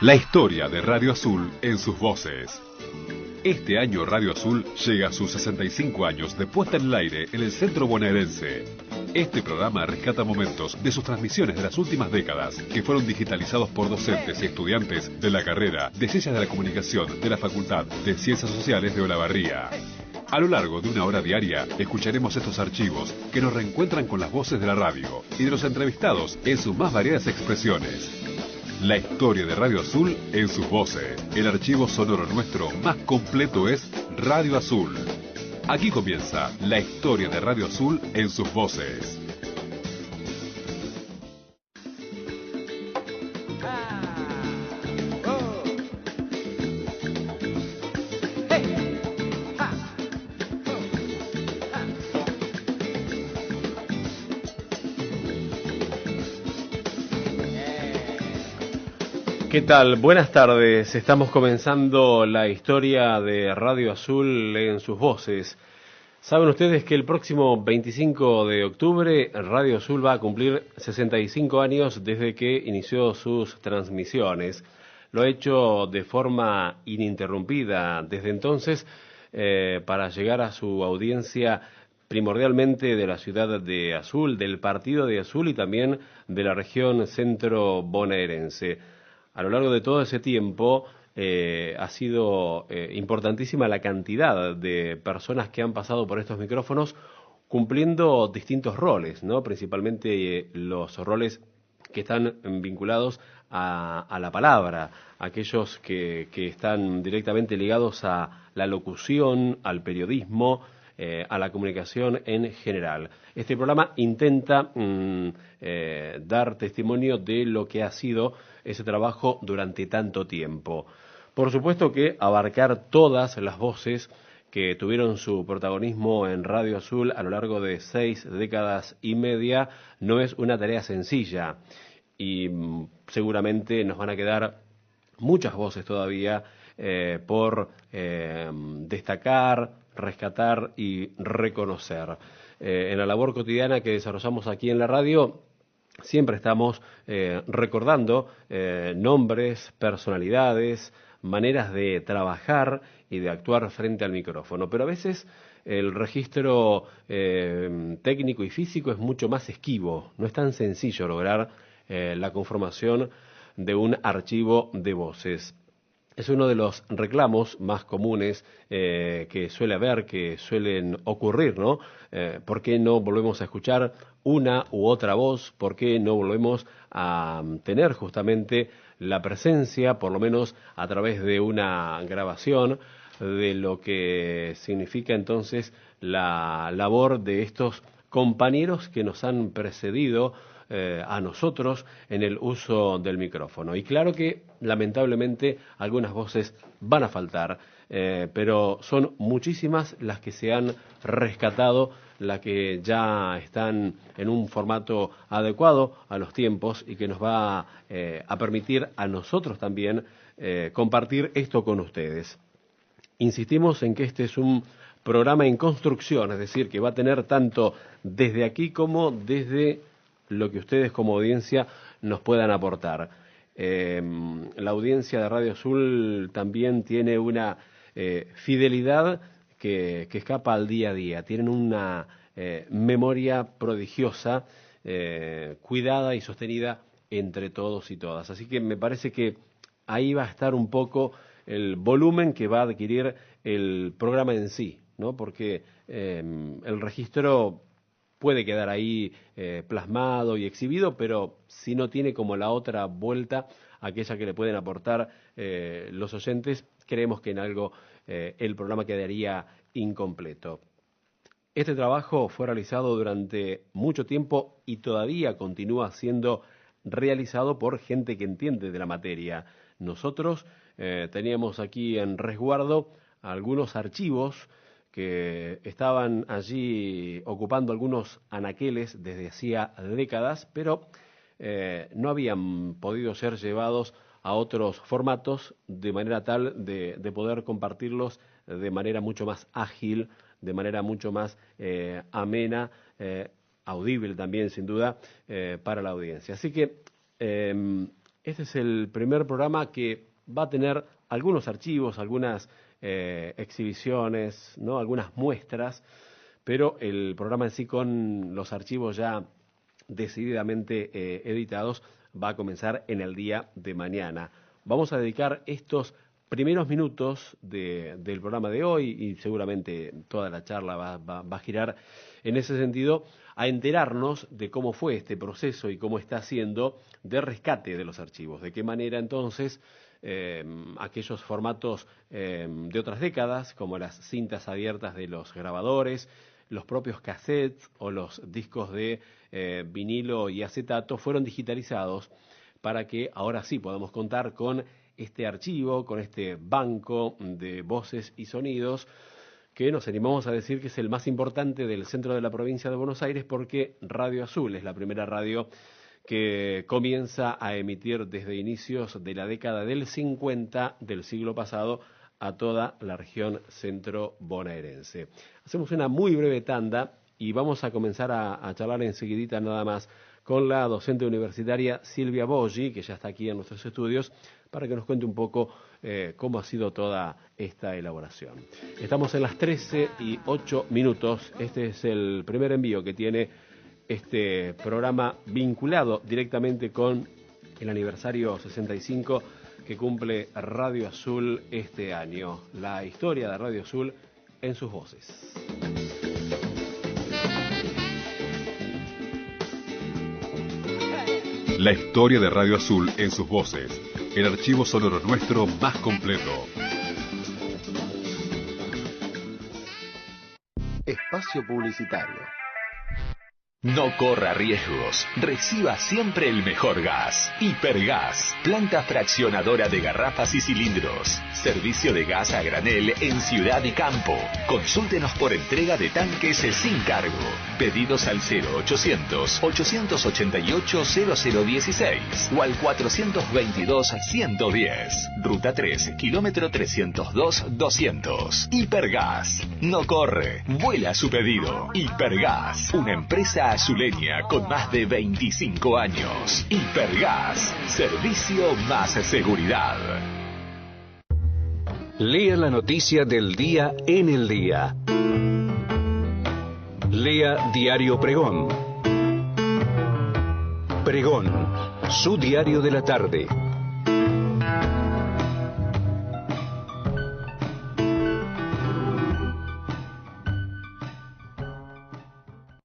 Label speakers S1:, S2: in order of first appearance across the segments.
S1: La historia de Radio Azul en sus voces. Este año Radio Azul llega a sus 65 años de puesta en el aire en el centro bonaerense. Este programa rescata momentos de sus transmisiones de las últimas décadas que fueron digitalizados por docentes y estudiantes de la carrera de Ciencias de la Comunicación de la Facultad de Ciencias Sociales de Olavarría. A lo largo de una hora diaria escucharemos estos archivos que nos reencuentran con las voces de la radio y de los entrevistados en sus más variadas expresiones. La historia de Radio Azul en sus voces. El archivo sonoro nuestro más completo es Radio Azul. Aquí comienza la historia de Radio Azul en sus voces.
S2: ¿Qué tal? Buenas tardes. Estamos comenzando la historia de Radio Azul en sus voces. Saben ustedes que el próximo 25 de octubre Radio Azul va a cumplir 65 años desde que inició sus transmisiones. Lo ha hecho de forma ininterrumpida desde entonces para llegar a su audiencia primordialmente de la ciudad de Azul, del partido de Azul y también de la región centro bonaerense. A lo largo de todo ese tiempo ha sido importantísima la cantidad de personas que han pasado por estos micrófonos cumpliendo distintos roles, ¿no? Principalmente los roles que están vinculados a la palabra, aquellos que están directamente ligados a la locución, al periodismo, a la comunicación en general. Este programa intenta dar testimonio de lo que ha sido ese trabajo durante tanto tiempo. Por supuesto que abarcar todas las voces que tuvieron su protagonismo en Radio Azul a lo largo de 6 décadas y media no es una tarea sencilla y seguramente nos van a quedar muchas voces todavía por destacar, rescatar y reconocer. En la labor cotidiana que desarrollamos aquí en la radio, siempre estamos recordando nombres, personalidades, maneras de trabajar y de actuar frente al micrófono. Pero a veces el registro técnico y físico es mucho más esquivo. No es tan sencillo lograr la conformación de un archivo de voces. Es uno de los reclamos más comunes que suele haber, que suelen ocurrir, ¿no? ¿Por qué no volvemos a escuchar una u otra voz? ¿Por qué no volvemos a tener justamente la presencia, por lo menos a través de una grabación, de lo que significa entonces la labor de estos compañeros que nos han precedido a nosotros en el uso del micrófono? Y claro que lamentablemente algunas voces van a faltar, pero son muchísimas las que se han rescatado, las que ya están en un formato adecuado a los tiempos y que nos va a permitir a nosotros también compartir esto con ustedes. Insistimos en que este es un programa en construcción, es decir, que va a tener tanto desde aquí como desde lo que ustedes como audiencia nos puedan aportar. La audiencia de Radio Azul también tiene una fidelidad que escapa al día a día. Tienen una memoria prodigiosa, cuidada y sostenida entre todos y todas. Así que me parece que ahí va a estar un poco el volumen que va a adquirir el programa en sí, ¿no? Porque el registro puede quedar ahí plasmado y exhibido, pero si no tiene como la otra vuelta, aquella que le pueden aportar los oyentes, creemos que en algo el programa quedaría incompleto. Este trabajo fue realizado durante mucho tiempo y todavía continúa siendo realizado por gente que entiende de la materia. Nosotros teníamos aquí en resguardo algunos archivos que estaban allí ocupando algunos anaqueles desde hacía décadas, pero no habían podido ser llevados a otros formatos de manera tal de poder compartirlos de manera mucho más ágil, de manera mucho más amena, audible también sin duda para la audiencia. Así que Este es el primer programa que va a tener algunos archivos, algunas exhibiciones, ¿no? Algunas muestras, pero el programa en sí con los archivos ya decididamente editados va a comenzar en el día de mañana. Vamos a dedicar estos primeros minutos del programa de hoy, y seguramente toda la charla va a girar en ese sentido, a enterarnos de cómo fue este proceso y cómo está siendo de rescate de los archivos, de qué manera entonces aquellos formatos de otras décadas, como las cintas abiertas de los grabadores, los propios cassettes o los discos de vinilo y acetato, fueron digitalizados para que ahora sí podamos contar con este archivo, con este banco de voces y sonidos, que nos animamos a decir que es el más importante del centro de la provincia de Buenos Aires, porque Radio Azul es la primera radio que comienza a emitir desde inicios de la década del 50 del siglo pasado a toda la región centro bonaerense. Hacemos una muy breve tanda y vamos a comenzar a charlar enseguidita nada más con la docente universitaria Silvia Boggi, que ya está aquí en nuestros estudios, para que nos cuente un poco cómo ha sido toda esta elaboración. Estamos en las 13:08. Este es el primer envío que tiene este programa vinculado directamente con el aniversario 65 que cumple Radio Azul este año. La historia de Radio Azul en sus voces.
S1: La historia de Radio Azul en sus voces. El archivo sonoro nuestro más completo.
S3: Espacio publicitario.
S4: No corra riesgos. Reciba siempre el mejor gas. Hipergas. Planta fraccionadora de garrafas y cilindros. Servicio de gas a granel en ciudad y campo. Consúltenos por entrega de tanques sin cargo. Pedidos al 0800-888-0016 o al 422-110. Ruta 3, kilómetro 302-200. Hipergas. No corre. Vuela su pedido. Hipergas. Una empresa azuleña con más de 25 años. Hipergas. Servicio más seguridad.
S5: Lea la noticia del día en el día. Lea Diario Pregón. Pregón, su diario de la tarde.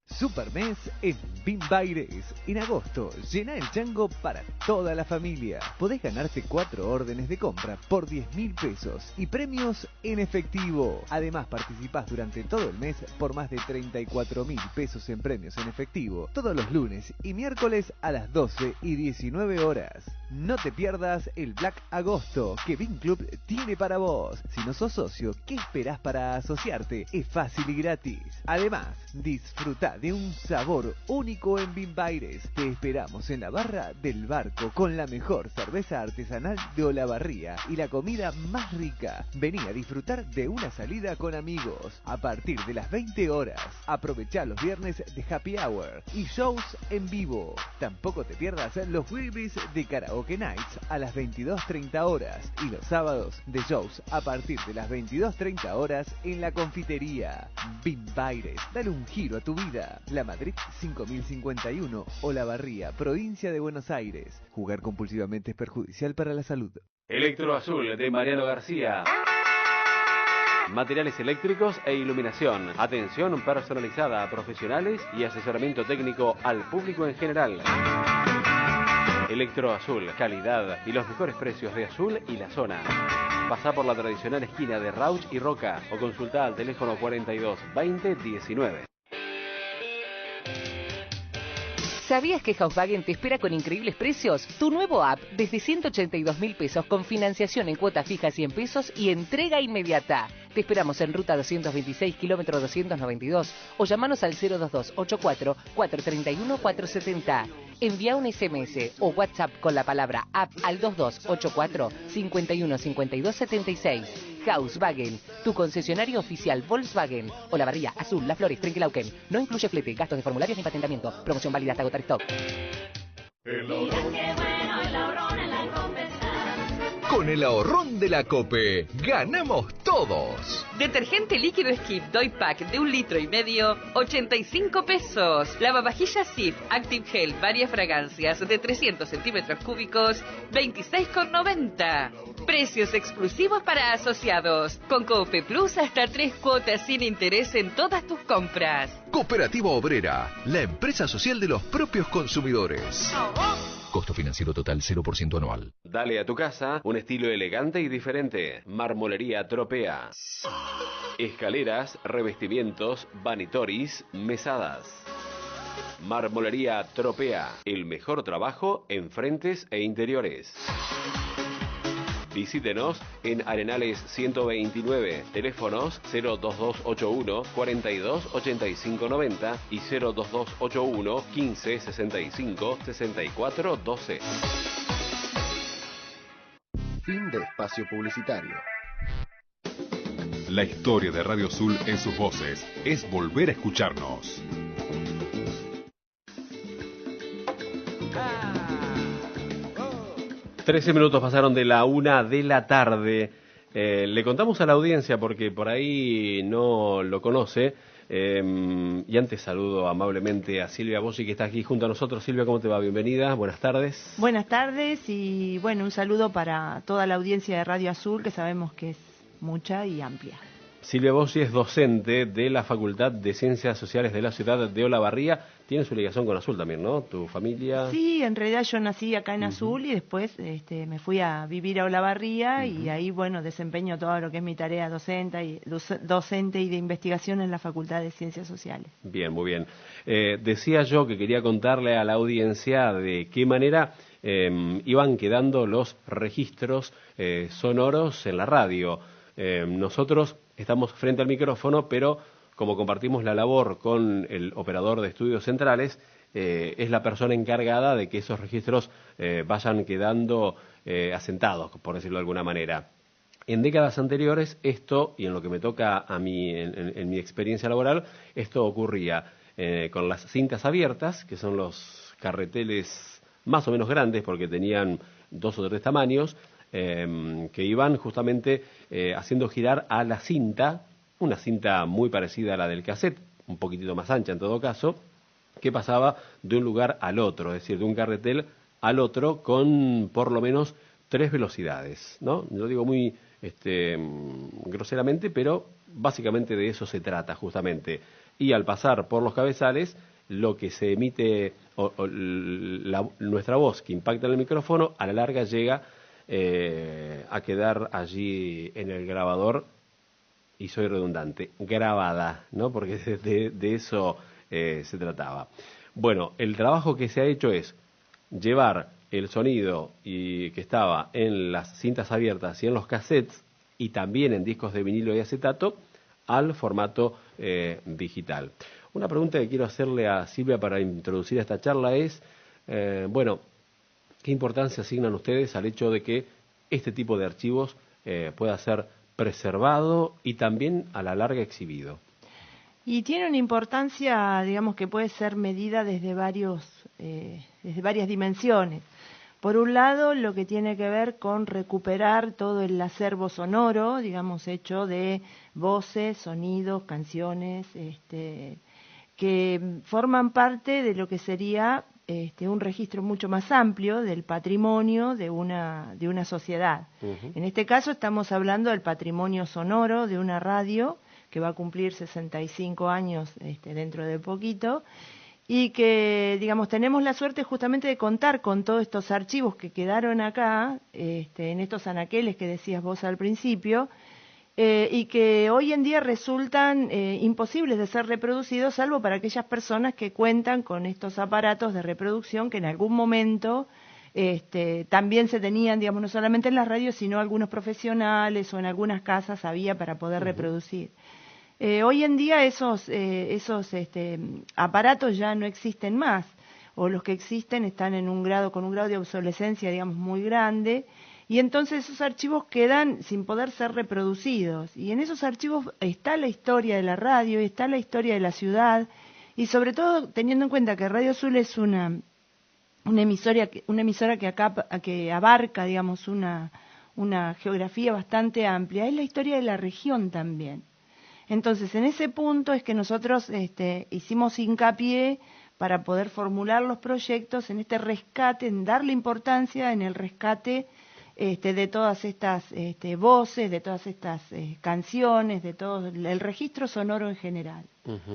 S6: Supermes en Bimbaires. En agosto, llena el chango para toda la familia. Podés ganarte 4 órdenes de compra por 10.000 pesos y premios en efectivo. Además, participás durante todo el mes por más de 34.000 pesos en premios en efectivo, todos los lunes y miércoles a las 12 y 19 horas. No te pierdas el Black Agosto que Bim Club tiene para vos. Si no sos socio, ¿qué esperás para asociarte? Es fácil y gratis. Además, disfruta de un sabor único en Bimbaires. Te esperamos en la barra del Barco con la mejor cerveza artesanal de Olavarría y la comida más rica. Vení a disfrutar de una salida con amigos a partir de las 20 horas. Aprovechá los viernes de Happy Hour y shows en vivo. Tampoco te pierdas los jueves de Karaoke Nights a las 22:30 horas y los sábados de shows a partir de las 22:30 horas en la confitería. Bimbaires, dale un giro a tu vida. La Madrid 5051, Olavarría, provincia de Buenos Aires. Jugar compulsivamente es perjudicial para la salud.
S2: Electro Azul de Mariano García. Materiales eléctricos e iluminación. Atención personalizada a profesionales y asesoramiento técnico al público en general. Electro Azul, calidad y los mejores precios de Azul y la zona. Pasá por la tradicional esquina de Rauch y Roca o consultá al teléfono 42 20 19.
S7: ¿Sabías que Volkswagen te espera con increíbles precios? Tu nuevo app desde 182.000 pesos con financiación en cuotas fijas 100 pesos y entrega inmediata. Te esperamos en ruta 226, kilómetro 292 o llamanos al 02284 431 470. Envía un SMS o WhatsApp con la palabra app al 2284 51 52 76. Volkswagen, tu concesionario oficial Volkswagen. Olavarría, Azul, Las Flores, Trenquelauquen. No incluye flete, gastos de formularios ni patentamiento. Promoción válida hasta agotar stock.
S4: Con el ahorrón de la COPE, ganamos todos.
S8: Detergente líquido Skip Doy Pack de 1,5 litros, 85 pesos. Lavavajillas Sif Active Gel, varias fragancias de 300 centímetros cúbicos, 26,90. Precios exclusivos para asociados. Con COPE Plus hasta 3 cuotas sin interés en todas tus compras.
S4: Cooperativa Obrera, la empresa social de los propios consumidores. Costo financiero total 0% anual.
S2: Dale a tu casa un estilo elegante y diferente. Marmolería Tropea. Escaleras, revestimientos, vanitoris, mesadas. Marmolería Tropea. El mejor trabajo en frentes e interiores. Visítenos en Arenales 129, teléfonos 02281 42 85 90 y 02281 15 65 64 12.
S3: Fin de espacio publicitario.
S1: La historia de Radio Azul en sus voces es volver a escucharnos.
S2: Ah. 13 minutos pasaron de la 1 de la tarde. Le contamos a la audiencia, porque por ahí no lo conoce, y antes saludo amablemente a Silvia Bossi, que está aquí junto a nosotros. Silvia, ¿cómo te va? Bienvenida, buenas tardes.
S9: Buenas tardes y bueno, un saludo para toda la audiencia de Radio Azul, que sabemos que es mucha y amplia.
S2: Silvia Bossi es docente de la Facultad de Ciencias Sociales de la ciudad de Olavarría. Tiene su ligación con Azul también, ¿no? ¿Tu familia?
S9: Sí, en realidad yo nací acá en Azul y después me fui a vivir a Olavarría y ahí, bueno, desempeño todo lo que es mi tarea docente y de investigación en la Facultad de Ciencias Sociales.
S2: Bien, muy bien. Decía yo que quería contarle a la audiencia de qué manera iban quedando los registros sonoros en la radio. Nosotros estamos frente al micrófono, pero como compartimos la labor con el operador de estudios centrales, es la persona encargada de que esos registros vayan quedando asentados, por decirlo de alguna manera. En décadas anteriores, esto, y en lo que me toca a mí en mi experiencia laboral, esto ocurría con las cintas abiertas, que son los carreteles más o menos grandes, porque tenían 2 o 3 tamaños, que iban justamente haciendo girar a la cinta, una cinta muy parecida a la del cassette, un poquitito más ancha en todo caso, que pasaba de un lugar al otro, es decir, de un carretel al otro con por lo menos 3 velocidades, ¿no? Lo digo muy groseramente, pero básicamente de eso se trata justamente. Y al pasar por los cabezales, lo que se emite, nuestra voz que impacta en el micrófono, a la larga llega a quedar allí en el grabador, y soy redundante, grabada, ¿no? Porque de eso se trataba. Bueno, el trabajo que se ha hecho es llevar el sonido que estaba en las cintas abiertas y en los cassettes, y también en discos de vinilo y acetato, al formato digital. Una pregunta que quiero hacerle a Silvia para introducir esta charla es, bueno, ¿qué importancia asignan ustedes al hecho de que este tipo de archivos pueda ser preservado y también a la larga exhibido?
S9: Y tiene una importancia, digamos, que puede ser medida desde varias dimensiones. Por un lado, lo que tiene que ver con recuperar todo el acervo sonoro, digamos, hecho de voces, sonidos, canciones, que forman parte de lo que sería un registro mucho más amplio del patrimonio de una sociedad. En este caso estamos hablando del patrimonio sonoro de una radio que va a cumplir 65 años dentro de poquito, y que, digamos, tenemos la suerte justamente de contar con todos estos archivos que quedaron acá, en estos anaqueles que decías vos al principio, y que hoy en día resultan imposibles de ser reproducidos, salvo para aquellas personas que cuentan con estos aparatos de reproducción que en algún momento también se tenían, digamos, no solamente en las radios, sino algunos profesionales o en algunas casas había para poder reproducir. Hoy en día esos aparatos ya no existen más, o los que existen están con un grado de obsolescencia, digamos, muy grande, y entonces esos archivos quedan sin poder ser reproducidos. Y en esos archivos está la historia de la radio, está la historia de la ciudad, y sobre todo teniendo en cuenta que Radio Azul es una una emisora que abarca, digamos, una geografía bastante amplia, es la historia de la región también. Entonces, en ese punto es que nosotros hicimos hincapié para poder formular los proyectos en este rescate, en darle importancia en el rescate de todas estas voces, de todas estas canciones, de todo el registro sonoro en general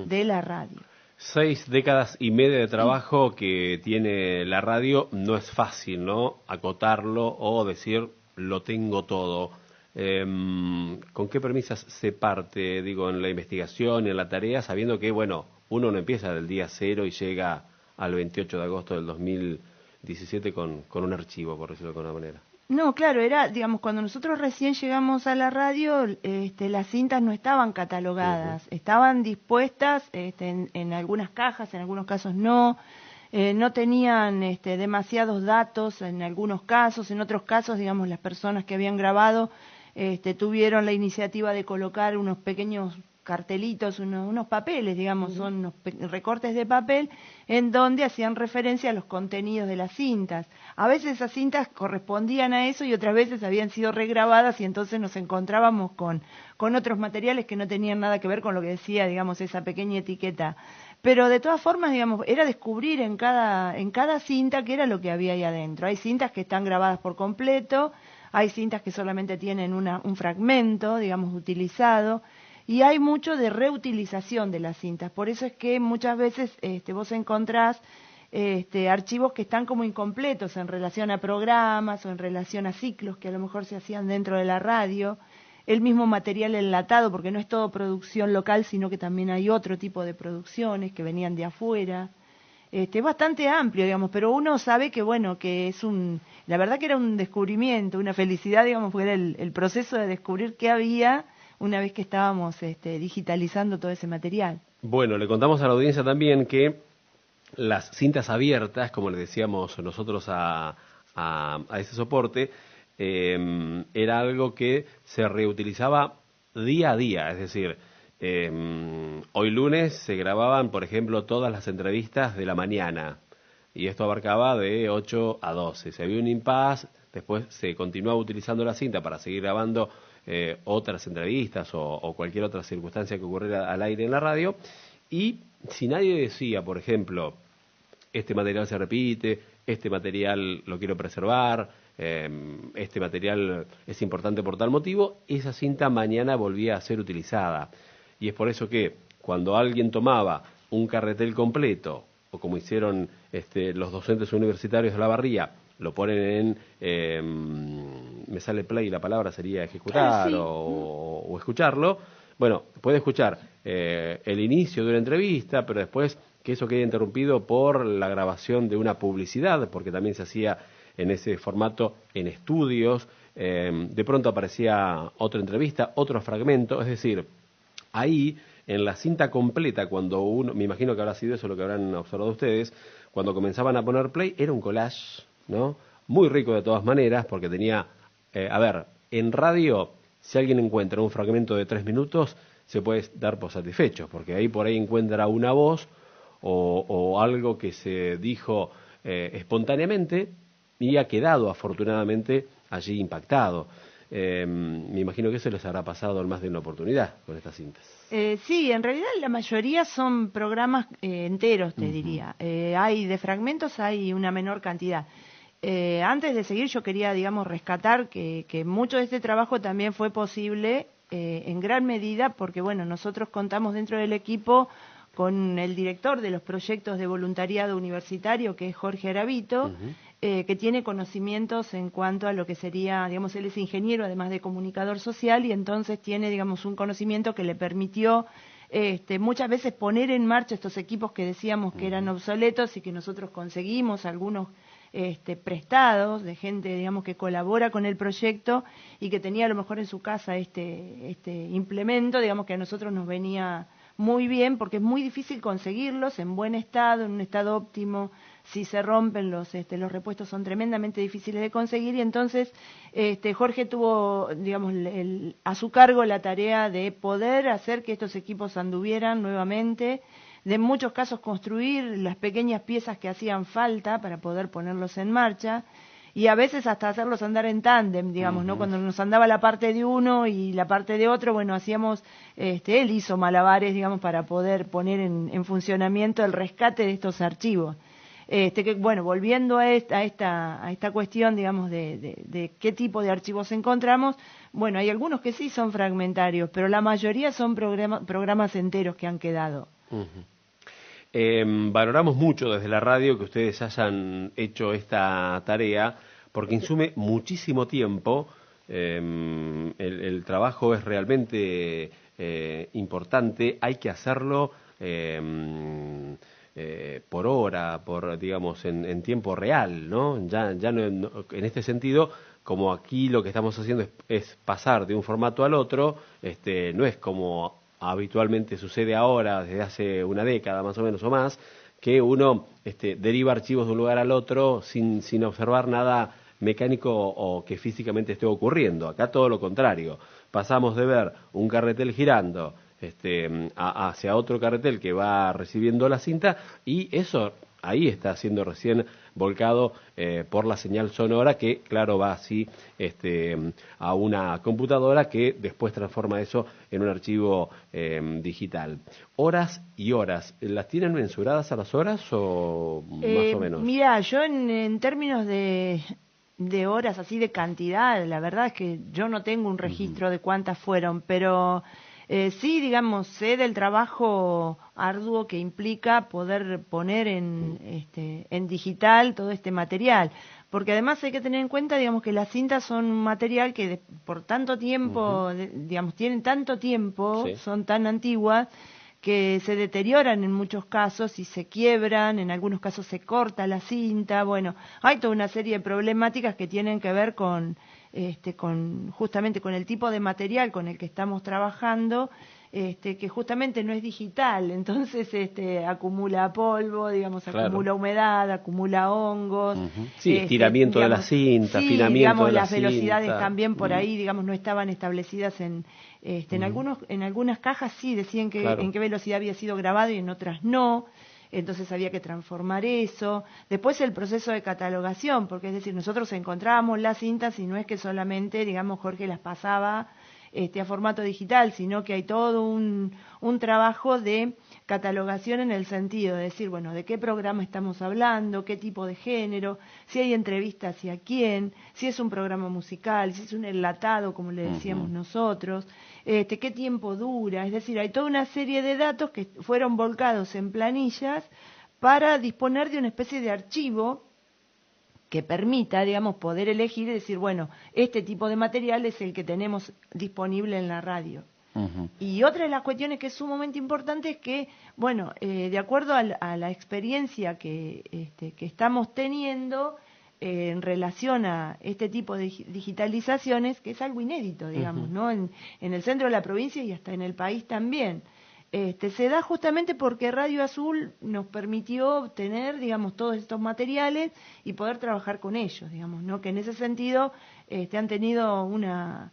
S9: de la radio.
S2: 6 décadas y media de trabajo que tiene la radio, no es fácil, ¿no?, acotarlo o decir lo tengo todo. ¿Con qué premisas se parte, digo, en la investigación, en la tarea, sabiendo que, bueno, uno no empieza del día 0 y llega al 28 de agosto del 2017 con un archivo, por decirlo de alguna manera?
S9: No, claro, era, digamos, cuando nosotros recién llegamos a la radio, las cintas no estaban catalogadas, estaban dispuestas en algunas cajas, en algunos casos no. No tenían demasiados datos en algunos casos, en otros casos, digamos, las personas que habían grabado tuvieron la iniciativa de colocar unos pequeños cartelitos, unos papeles, digamos, son unos recortes de papel en donde hacían referencia a los contenidos de las cintas. A veces esas cintas correspondían a eso y otras veces habían sido regrabadas y entonces nos encontrábamos con otros materiales que no tenían nada que ver con lo que decía, digamos, esa pequeña etiqueta. Pero de todas formas, digamos, era descubrir en cada cinta qué era lo que había ahí adentro. Hay cintas que están grabadas por completo, hay cintas que solamente tienen un fragmento, digamos, utilizado, y hay mucho de reutilización de las cintas. Por eso es que muchas veces vos encontrás archivos que están como incompletos en relación a programas o en relación a ciclos que a lo mejor se hacían dentro de la radio. El mismo material enlatado, porque no es todo producción local, sino que también hay otro tipo de producciones que venían de afuera. Es bastante amplio, digamos, pero uno sabe que, bueno, que la verdad que era un descubrimiento, una felicidad, digamos, porque era el proceso de descubrir qué había una vez que estábamos digitalizando todo ese material.
S2: Bueno, le contamos a la audiencia también que las cintas abiertas, como le decíamos nosotros a ese soporte, era algo que se reutilizaba día a día, es decir, hoy lunes se grababan, por ejemplo, todas las entrevistas de la mañana, y esto abarcaba de 8 a 12. Si había un impasse, después se continuaba utilizando la cinta para seguir grabando otras entrevistas o cualquier otra circunstancia que ocurriera al aire en la radio, y si nadie decía, por ejemplo, este material se repite, este material lo quiero preservar, este material es importante por tal motivo, esa cinta mañana volvía a ser utilizada. Y es por eso que cuando alguien tomaba un carretel completo, o como hicieron los docentes universitarios de la Barría, lo ponen me sale play, la palabra sería ejecutar, sí, o escucharlo. Bueno, puede escuchar el inicio de una entrevista, pero después que eso quede interrumpido por la grabación de una publicidad, porque también se hacía en ese formato en estudios, de pronto aparecía otra entrevista, otro fragmento, es decir, ahí en la cinta completa, cuando uno, me imagino que habrá sido eso lo que habrán observado ustedes, cuando comenzaban a poner play, era un collage, ¿no? Muy rico de todas maneras, porque tenía, en radio, si alguien encuentra un fragmento de 3 minutos, se puede dar por satisfecho, porque ahí por ahí encuentra una voz o algo que se dijo espontáneamente y ha quedado afortunadamente allí impactado. Me imagino que eso les habrá pasado en más de una oportunidad con estas cintas.
S9: Sí, en realidad la mayoría son programas enteros, te diría. Hay de fragmentos, hay una menor cantidad. Antes de seguir, yo quería, digamos, rescatar que mucho de este trabajo también fue posible en gran medida porque, bueno, nosotros contamos dentro del equipo con el director de los proyectos de voluntariado universitario, que es Jorge Aravito, que tiene conocimientos en cuanto a lo que sería, digamos, él es ingeniero, además de comunicador social, y entonces tiene, digamos, un conocimiento que le permitió muchas veces poner en marcha estos equipos que decíamos que eran obsoletos y que nosotros conseguimos algunos prestados de gente, digamos, que colabora con el proyecto y que tenía a lo mejor en su casa este implemento, digamos, que a nosotros nos venía muy bien porque es muy difícil conseguirlos en buen estado, en un estado óptimo. Si se rompen los repuestos son tremendamente difíciles de conseguir, y entonces Jorge tuvo, digamos, a su cargo la tarea de poder hacer que estos equipos anduvieran nuevamente, en muchos casos construir las pequeñas piezas que hacían falta para poder ponerlos en marcha, y a veces hasta hacerlos andar en tándem, digamos, ¿no? Cuando nos andaba la parte de uno y la parte de otro, bueno, hacíamos, él hizo malabares, digamos, para poder poner en funcionamiento el rescate de estos archivos. Que, bueno, volviendo a esta cuestión, digamos, de qué tipo de archivos encontramos, bueno, hay algunos que sí son fragmentarios, pero la mayoría son programas enteros que han quedado.
S2: Valoramos mucho desde la radio que ustedes hayan hecho esta tarea, porque insume muchísimo tiempo. El trabajo es realmente importante, hay que hacerlo por hora, digamos, en tiempo real, ¿no? Ya no, en este sentido, como aquí lo que estamos haciendo es pasar de un formato al otro, no es como habitualmente sucede ahora, desde hace una década más o menos o más, que uno deriva archivos de un lugar al otro sin observar nada mecánico o que físicamente esté ocurriendo. Acá todo lo contrario, pasamos de ver un carretel girando hacia otro carretel que va recibiendo la cinta, y eso ahí está siendo recién volcado por la señal sonora que, claro, va así a una computadora que después transforma eso en un archivo digital. Horas y horas, ¿las tienen mensuradas a las horas o más o menos?
S9: Mira, yo en términos de horas, así de cantidad, la verdad es que yo no tengo un registro de cuántas fueron, pero sí, digamos, sé del trabajo arduo que implica poder poner en digital todo este material, porque además hay que tener en cuenta, digamos, que las cintas son un material que por tanto tiempo, digamos, tienen tanto tiempo, sí, son tan antiguas, que se deterioran en muchos casos y se quiebran, en algunos casos se corta la cinta. Bueno, hay toda una serie de problemáticas que tienen que ver con justamente con el tipo de material con el que estamos trabajando, que justamente no es digital, entonces acumula polvo, digamos, claro, acumula humedad, acumula hongos.
S2: Sí, estiramiento de la cinta,
S9: sí,
S2: afinamiento
S9: digamos,
S2: de la
S9: las velocidades
S2: cinta.
S9: También por ahí, digamos, no estaban establecidas en algunas cajas sí decían que claro, en qué velocidad había sido grabado y en otras no. Entonces había que transformar eso. Después el proceso de catalogación, porque es decir, nosotros encontrábamos las cintas y no es que solamente, digamos, Jorge las pasaba a formato digital, sino que hay todo un trabajo de catalogación en el sentido de decir, bueno, de qué programa estamos hablando, qué tipo de género, si hay entrevistas y a quién, si es un programa musical, si es un enlatado, como le decíamos nosotros, qué tiempo dura. Es decir, hay toda una serie de datos que fueron volcados en planillas para disponer de una especie de archivo que permita, digamos, poder elegir y decir, bueno, este tipo de material es el que tenemos disponible en la radio. Y otra de las cuestiones que es sumamente importante es que, bueno, de acuerdo a la experiencia que estamos teniendo en relación a este tipo de digitalizaciones, que es algo inédito, digamos, ¿no? En el centro de la provincia y hasta en el país también. Se da justamente porque Radio Azul nos permitió tener, digamos, todos estos materiales y poder trabajar con ellos, digamos, ¿no? Que en ese sentido han tenido una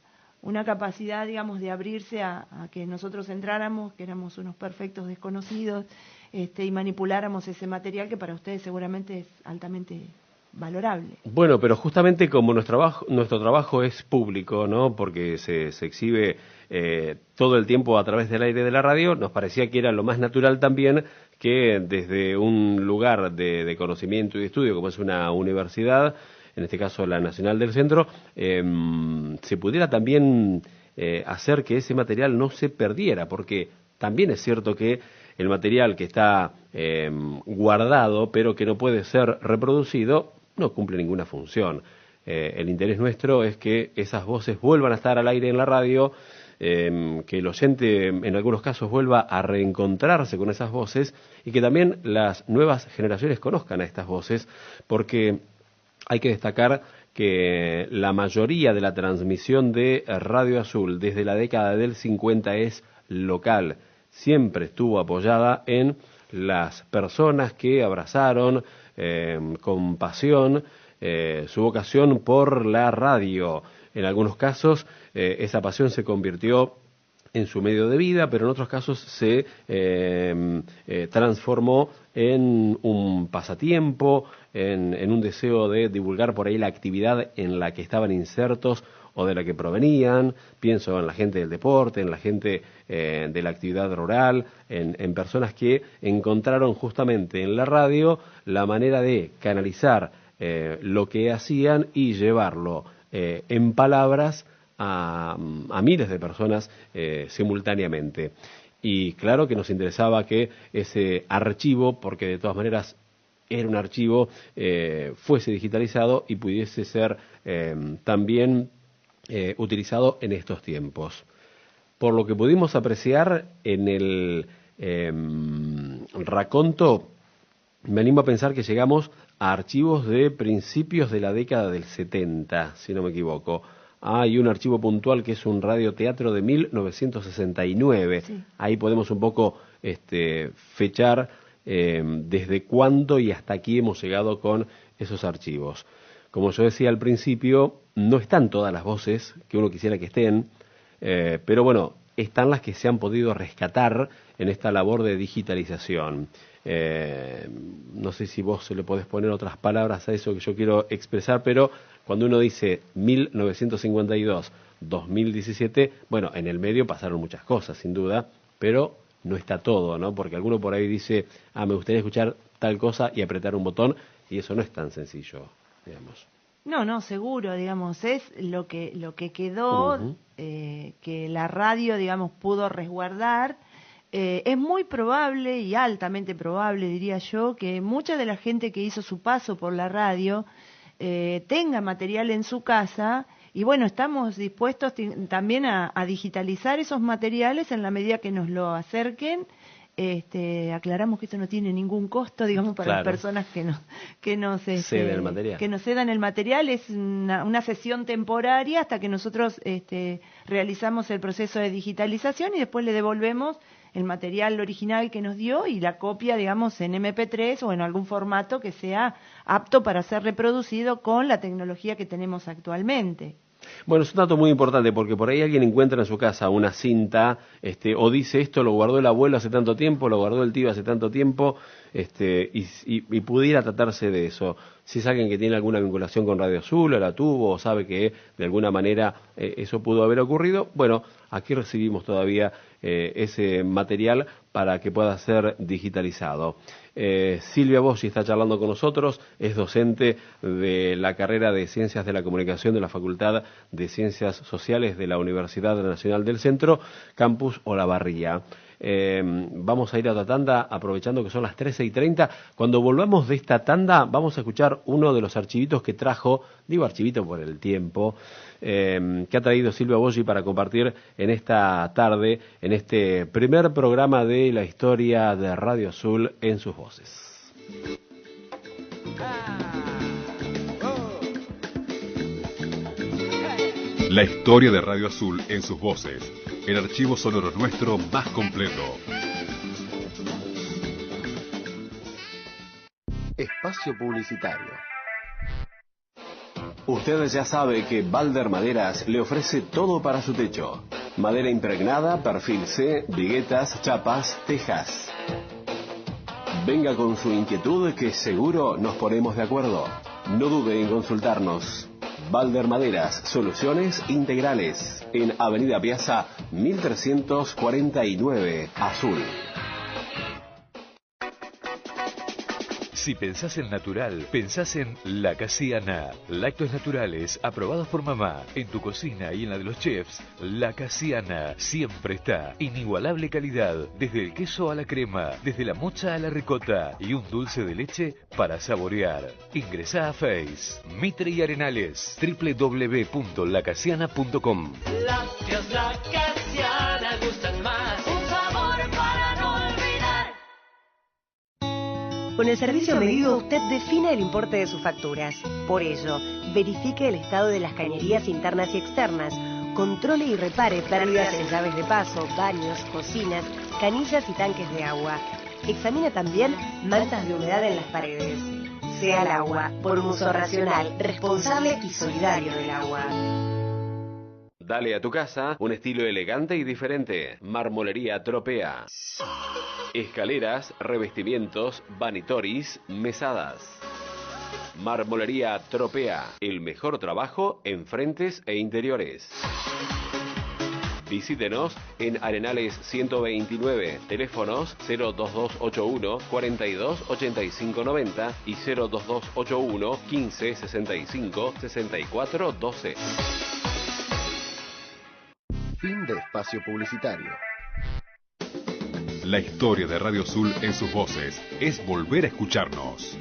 S9: capacidad, digamos, de abrirse a que nosotros entráramos, que éramos unos perfectos desconocidos, y manipuláramos ese material que para ustedes seguramente es altamente valorable.
S2: Bueno, pero justamente como nuestro trabajo es público, ¿no? Porque se exhibe todo el tiempo a través del aire de la radio, nos parecía que era lo más natural también que desde un lugar de conocimiento y de estudio, como es una universidad, en este caso la Nacional del Centro, se pudiera también hacer que ese material no se perdiera, porque también es cierto que el material que está guardado, pero que no puede ser reproducido, no cumple ninguna función. El interés nuestro es que esas voces vuelvan a estar al aire en la radio, que el oyente en algunos casos vuelva a reencontrarse con esas voces y que también las nuevas generaciones conozcan a estas voces, porque hay que destacar que la mayoría de la transmisión de Radio Azul desde la década del 50 es local, siempre estuvo apoyada en las personas que abrazaron con pasión su vocación por la radio. En algunos casos esa pasión se convirtió en su medio de vida, pero en otros casos se transformó en un pasatiempo, en un deseo de divulgar por ahí la actividad en la que estaban insertos o de la que provenían. Pienso en la gente del deporte, en la gente de la actividad rural, en personas que encontraron justamente en la radio la manera de canalizar lo que hacían y llevarlo en palabras a miles de personas simultáneamente. Y claro que nos interesaba que ese archivo, porque de todas maneras era un archivo, fuese digitalizado y pudiese ser también utilizado en estos tiempos. Por lo que pudimos apreciar en el raconto, me animo a pensar que llegamos a archivos de principios de la década del 70, si no me equivoco. Hay un archivo puntual que es un radioteatro de 1969. Sí. Ahí podemos un poco fechar desde cuándo y hasta aquí hemos llegado con esos archivos. Como yo decía al principio, no están todas las voces que uno quisiera que estén, pero bueno, están las que se han podido rescatar en esta labor de digitalización. No sé si vos le podés poner otras palabras a eso que yo quiero expresar, pero cuando uno dice 1952, 2017, bueno, en el medio pasaron muchas cosas, sin duda, pero no está todo, ¿no? Porque alguno por ahí dice, me gustaría escuchar tal cosa y apretar un botón, y eso no es tan sencillo, digamos.
S9: No, seguro, digamos, es lo que quedó, que la radio, digamos, pudo resguardar. Es muy probable y altamente probable, diría yo, que mucha de la gente que hizo su paso por la radio tenga material en su casa y bueno, estamos dispuestos también a digitalizar esos materiales en la medida que nos lo acerquen. Aclaramos que esto no tiene ningún costo, digamos, para las personas que nos cedan el material. Es una sesión temporaria hasta que nosotros realizamos el proceso de digitalización y después le devolvemos el material original que nos dio y la copia, digamos, en MP3 o en algún formato que sea apto para ser reproducido con la tecnología que tenemos actualmente.
S2: Bueno, es un dato muy importante porque por ahí alguien encuentra en su casa una cinta o dice esto lo guardó el abuelo hace tanto tiempo, lo guardó el tío hace tanto tiempo y pudiera tratarse de eso. Si es alguien que tiene alguna vinculación con Radio Azul o la tuvo o sabe que de alguna manera eso pudo haber ocurrido, bueno, aquí recibimos todavía ese material para que pueda ser digitalizado. Silvia Boschi está charlando con nosotros, es docente de la carrera de Ciencias de la Comunicación de la Facultad de Ciencias Sociales de la Universidad Nacional del Centro, Campus Olavarría. Vamos a ir a otra tanda, aprovechando que son las 13:30. Cuando volvamos de esta tanda, vamos a escuchar uno de los archivitos que trajo, digo archivito por el tiempo, que ha traído Silvia Boschi para compartir en esta tarde, en este primer programa de la historia de Radio Azul en sus voces.
S1: La historia de Radio Azul en sus voces. El archivo sonoro nuestro más completo.
S3: Espacio publicitario.
S5: Usted ya sabe que Balder Maderas le ofrece todo para su techo. Madera impregnada, perfil C, viguetas, chapas, tejas. Venga con su inquietud que seguro nos ponemos de acuerdo. No dude en consultarnos. Balder Maderas, soluciones integrales, en Avenida Piazza 1349, Azul.
S4: Si pensás en natural, pensás en La Casiana. Lácteos naturales, aprobados por mamá. En tu cocina y en la de los chefs, La Casiana siempre está. Inigualable calidad, desde el queso a la crema, desde la mocha a la ricota y un dulce de leche para saborear. Ingresá a Face, Mitre y Arenales, www.lacasiana.com.
S10: Lácteos La Casiana gustan más. Un sabor para no olvidar.
S11: Con el servicio medido usted define el importe de sus facturas. Por ello, verifique el estado de las cañerías internas y externas, controle y repare pérdidas en llaves de paso, baños, cocinas, canillas y tanques de agua. Examine también manchas de humedad en las paredes. Sea el agua, por un uso racional, responsable y solidario del agua.
S2: Dale a tu casa un estilo elegante y diferente. Marmolería Tropea. Escaleras, revestimientos, vanitoris, mesadas. Marmolería Tropea. El mejor trabajo en frentes e interiores. Visítenos en Arenales 129, teléfonos 02281 42 85 90 y 02281 15 65 64 12.
S3: Fin de espacio publicitario.
S1: La historia de Radio Azul en sus voces es volver a escucharnos.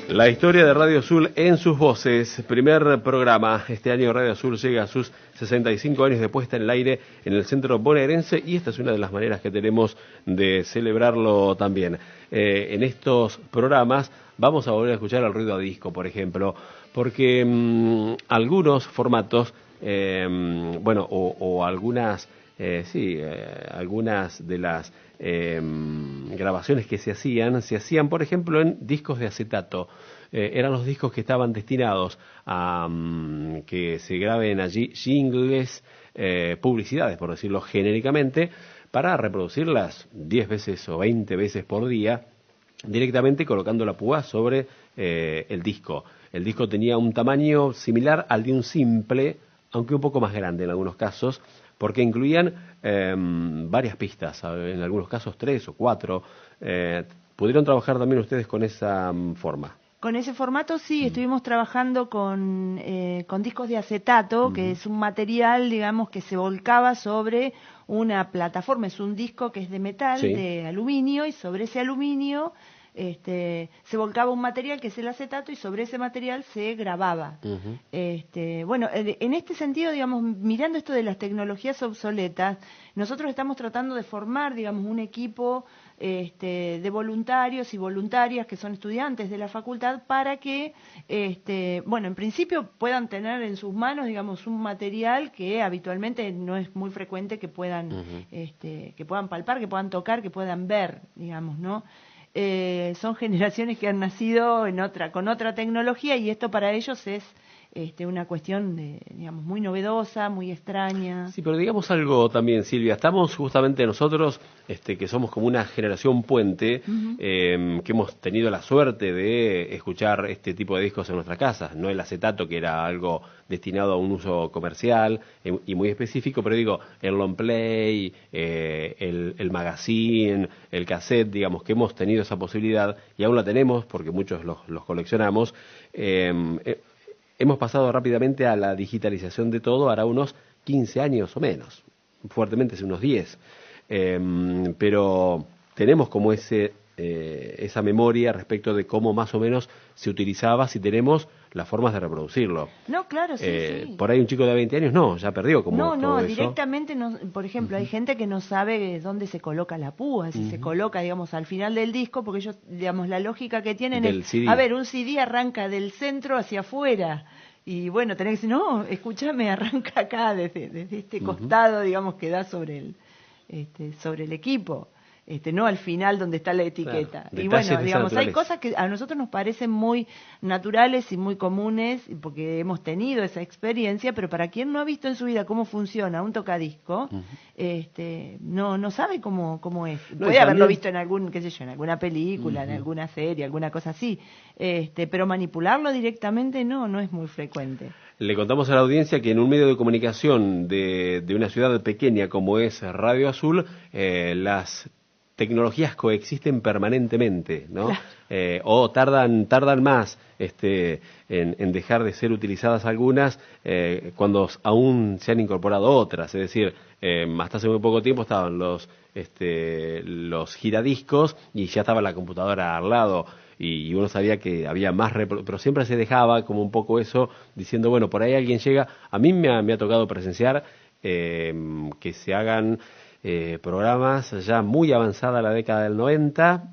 S2: La historia de Radio Azul en sus voces, primer programa. Este año Radio Azul llega a sus 65 años de puesta en el aire en el centro bonaerense y esta es una de las maneras que tenemos de celebrarlo también. En estos programas vamos a volver a escuchar el ruido a disco, por ejemplo, porque algunos formatos, o algunas... algunas de las grabaciones que se hacían, por ejemplo, en discos de acetato. Eran los discos que estaban destinados a que se graben allí jingles, publicidades, por decirlo genéricamente, para reproducirlas 10 veces o 20 veces por día, directamente colocando la púa sobre el disco. El disco tenía un tamaño similar al de un simple, aunque un poco más grande en algunos casos, porque incluían varias pistas, en algunos casos 3 o 4. ¿Pudieron trabajar también ustedes con esa forma?
S9: Con ese formato sí, estuvimos trabajando con discos de acetato, que es un material, digamos, que se volcaba sobre una plataforma. Es un disco que es de metal, de aluminio, y sobre ese aluminio se volcaba un material que es el acetato y sobre ese material se grababa. En este sentido, digamos, mirando esto de las tecnologías obsoletas, nosotros estamos tratando de formar, digamos, un equipo de voluntarios y voluntarias que son estudiantes de la facultad para que, en principio puedan tener en sus manos, digamos, un material que habitualmente no es muy frecuente que puedan palpar, que puedan tocar, que puedan ver, digamos, ¿no? Son generaciones que han nacido con otra tecnología y esto para ellos es una cuestión digamos, muy novedosa, muy extraña.
S2: Sí, pero digamos algo también, Silvia. Estamos justamente nosotros, que somos como una generación puente, que hemos tenido la suerte de escuchar este tipo de discos en nuestras casas. No el acetato, que era algo destinado a un uso comercial y muy específico, pero digo, el long play, el magazine, el cassette, digamos, que hemos tenido esa posibilidad y aún la tenemos porque muchos los coleccionamos. Hemos pasado rápidamente a la digitalización de todo, hará unos 15 años o menos, fuertemente hace unos 10. Pero tenemos como esa memoria respecto de cómo más o menos se utilizaba, si tenemos las formas de reproducirlo.
S9: No, claro, sí.
S2: Por ahí un chico de 20 años ya perdió como todo eso.
S9: Directamente, por ejemplo, hay gente que no sabe dónde se coloca la púa, si se coloca, digamos, al final del disco, porque ellos, digamos, la lógica que tienen es, CD. A ver, un CD arranca del centro hacia afuera, y bueno, tenés que decir, no, escúchame, arranca acá, desde este costado, digamos, que da sobre el equipo. No al final donde está la etiqueta.
S2: Claro,
S9: y bueno, digamos, hay cosas que a nosotros nos parecen muy naturales y muy comunes porque hemos tenido esa experiencia, pero para quien no ha visto en su vida cómo funciona un tocadisco, no sabe cómo es. Puede haberlo visto en en alguna película, en alguna serie, alguna cosa así, pero manipularlo directamente no es muy frecuente.
S2: Le contamos a la audiencia que en un medio de comunicación de una ciudad pequeña como es Radio Azul, las tecnologías coexisten permanentemente, ¿no? Claro. O tardan más en dejar de ser utilizadas algunas cuando aún se han incorporado otras. Es decir, hasta hace muy poco tiempo estaban los giradiscos y ya estaba la computadora al lado y uno sabía que había más, pero siempre se dejaba como un poco eso, diciendo, bueno, por ahí alguien llega. A mí me ha tocado presenciar que se hagan programas ya muy avanzada la década del 90,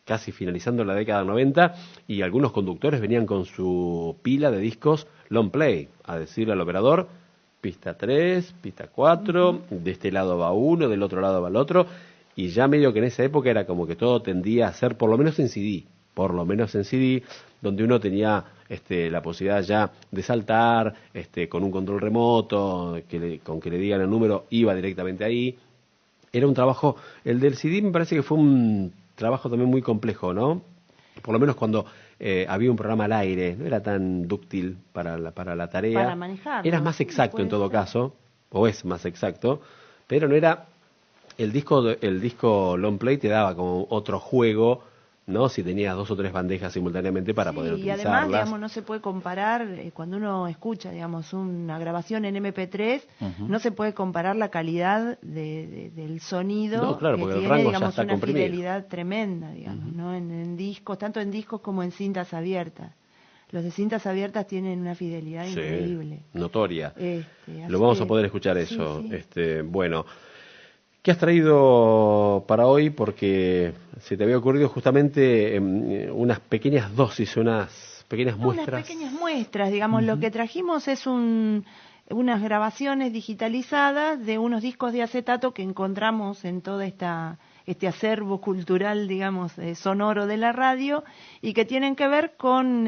S2: casi finalizando la década del 90, y algunos conductores venían con su pila de discos long play, a decirle al operador, pista 3, pista 4, de este lado va uno, del otro lado va el otro, y ya medio que en esa época era como que todo tendía a ser, por lo menos en CD, donde uno tenía la posibilidad ya de saltar con un control remoto, con que le digan el número, iba directamente ahí. Era un trabajo, el del CD me parece que fue un trabajo también muy complejo, ¿no? Por lo menos cuando había un programa al aire, no era tan dúctil para la tarea.
S9: Para manejarlo.
S2: Era más exacto en todo caso, o es más exacto, pero no era... El disco long play te daba como otro juego, ¿no? Si tenías 2 o 3 bandejas simultáneamente para poder utilizarlas.
S9: Y además, digamos, no se puede comparar, cuando uno escucha, digamos, una grabación en MP3, no se puede comparar la calidad del sonido,
S2: no, claro,
S9: que
S2: porque el
S9: tiene,
S2: rango
S9: digamos,
S2: ya está
S9: una
S2: comprimido.
S9: Fidelidad tremenda, digamos, ¿no? En discos, tanto en discos como en cintas abiertas. Los de cintas abiertas tienen una fidelidad increíble.
S2: Notoria. Lo vamos a poder escuchar eso. Sí. Bueno... ¿Qué has traído para hoy? Porque se te había ocurrido justamente unas pequeñas dosis, unas pequeñas muestras.
S9: Unas pequeñas muestras, digamos. Lo que trajimos es unas grabaciones digitalizadas de unos discos de acetato que encontramos en toda este acervo cultural, digamos, sonoro de la radio, y que tienen que ver con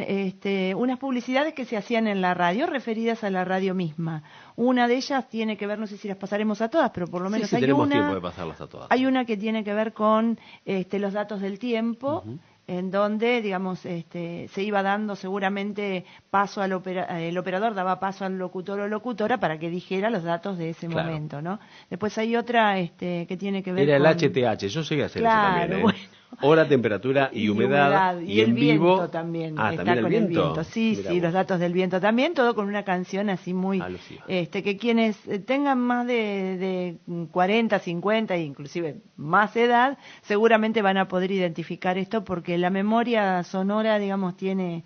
S9: unas publicidades que se hacían en la radio, referidas a la radio misma. Una de ellas tiene que ver, no sé si las pasaremos a todas, pero por lo menos
S2: sí,
S9: hay
S2: tenemos
S9: una.
S2: Tiempo de pasarlas a todas.
S9: Hay una que tiene que ver con los datos del tiempo, en donde, digamos, se iba dando seguramente paso al el operador daba paso al locutor o locutora para que dijera los datos de ese momento, ¿no? Después hay otra que tiene que ver
S2: con... Era el HTH, yo llegué a hacer eso también,
S9: bueno.
S2: Hora, temperatura y humedad.
S9: Y
S2: en
S9: el
S2: vivo
S9: viento también.
S2: Ah,
S9: está
S2: ¿también
S9: con
S2: el viento?
S9: Sí,
S2: Mirá
S9: sí,
S2: vos.
S9: los datos del viento también, todo con una canción así muy... que quienes tengan más de 40, 50 e inclusive más edad, seguramente van a poder identificar esto, porque la memoria sonora, digamos, tiene...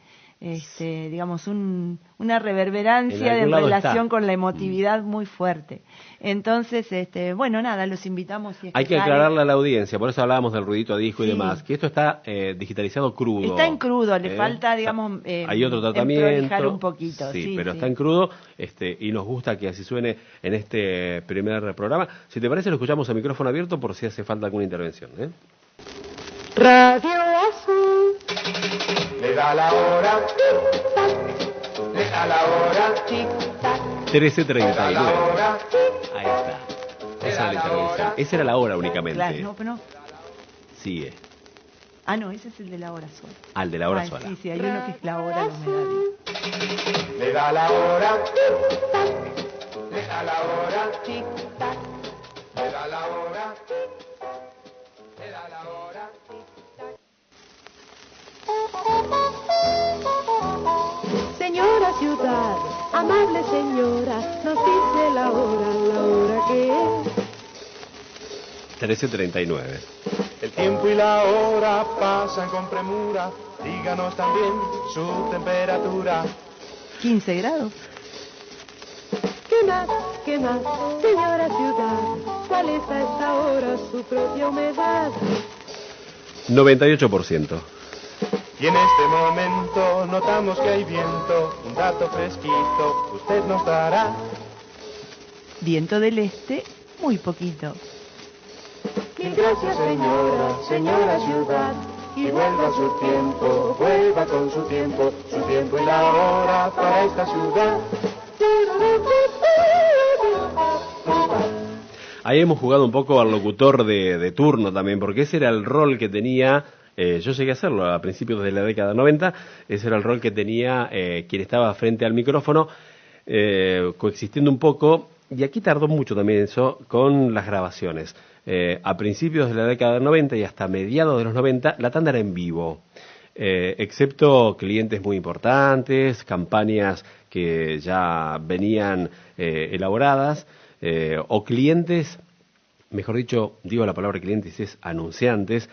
S9: digamos, una reverberancia en relación con la emotividad muy fuerte. Entonces, bueno, nada, los invitamos.
S2: Hay que aclararle a la audiencia, por eso hablábamos del ruidito a disco y demás, que esto está digitalizado crudo.
S9: Está en crudo, le falta, digamos,
S2: hay otro tratamiento.
S9: Un poquito.
S2: Sí, pero está en crudo, y nos gusta que así suene en este primer programa. Si te parece, lo escuchamos a micrófono abierto por si hace falta alguna intervención.
S10: Radio Azul.
S12: Le da la hora, le da la hora,
S2: 13:39. Ahí está.
S12: Esa era la intervención.
S2: Esa era la hora únicamente.
S9: Claro, no.
S2: Sigue.
S9: Ah, no, ese es el de la hora sola.
S2: Ah, el de la hora sola.
S9: Sí, hay uno que es la hora, la humedad.
S12: Le da la hora, le da la hora, le da la hora, le da la hora.
S10: Señora ciudad, amable señora, nos dice la hora que es.
S2: 13:39.
S12: El tiempo y la hora pasan con premura, díganos también su temperatura.
S9: 15 grados.
S10: ¿Qué más, señora ciudad? ¿Cuál es a esta hora su propia humedad?
S2: 98%.
S12: Y en este momento notamos que hay viento, un dato fresquito, usted nos dará.
S9: Viento del este, muy poquito.
S10: Mil gracias, señora ciudad.
S12: Y vuelva su tiempo, vuelva con su tiempo y la hora para esta ciudad.
S2: Ahí hemos jugado un poco al locutor de turno también, porque ese era el rol que tenía, yo llegué a hacerlo a principios de la década 90, ese era el rol que tenía quien estaba frente al micrófono, coexistiendo un poco, y aquí tardó mucho también eso, con las grabaciones. A principios de la década 90 y hasta mediados de los 90, la tanda era en vivo. Excepto clientes muy importantes, campañas que ya venían elaboradas, o clientes, mejor dicho, digo la palabra clientes, es anunciantes,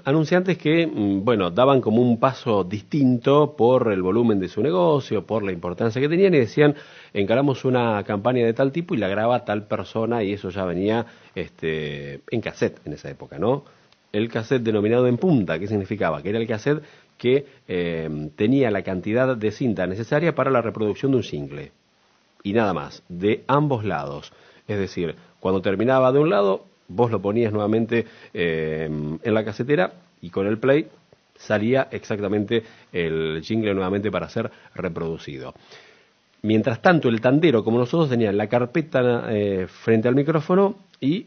S2: anunciantes que, bueno, daban como un paso distinto por el volumen de su negocio, por la importancia que tenían, y decían, encaramos una campaña de tal tipo y la graba tal persona, y eso ya venía en cassette en esa época, ¿no? El cassette denominado en punta, ¿qué significaba? Que era el cassette que tenía la cantidad de cinta necesaria para la reproducción de un single. y nada más, de ambos lados. Es decir, cuando terminaba de un lado, vos lo ponías nuevamente en la casetera y con el play salía exactamente el jingle nuevamente para ser reproducido. Mientras tanto, el tandero, como nosotros, tenía la carpeta frente al micrófono y